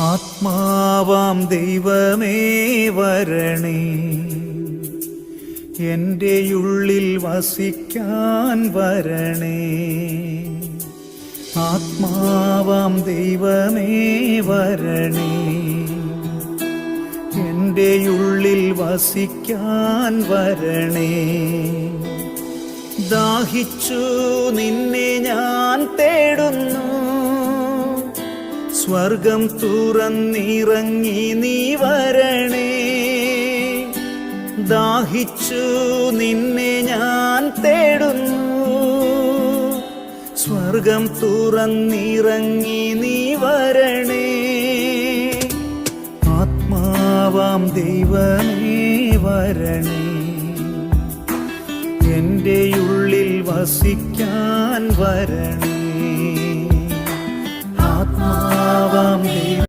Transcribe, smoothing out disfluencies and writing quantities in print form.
ആത്മാവാം ദൈവമേ വരണേ, എൻ്റെ ഉള്ളിൽ വസിക്കാൻ വരണേ. ആത്മാവാം ദൈവമേ വരണേ, എൻ്റെ ഉള്ളിൽ വസിക്കാൻ വരണേ. ദാഹിച്ചു നിന്നെ ഞാൻ തേടുന്നു, സ്വർഗം തുറന്നിറങ്ങി നീ വരണേ. ദാഹിച്ചു നിന്നെ ഞാൻ തേടുന്നു, സ്വർഗം തുറന്നിറങ്ങി നീ വരണേ. ആത്മാവാം ദൈവമേ വരണേ, എൻ്റെ ഉള്ളിൽ വസിക്കാൻ വരണേ. ആത്മാവാം ദൈവം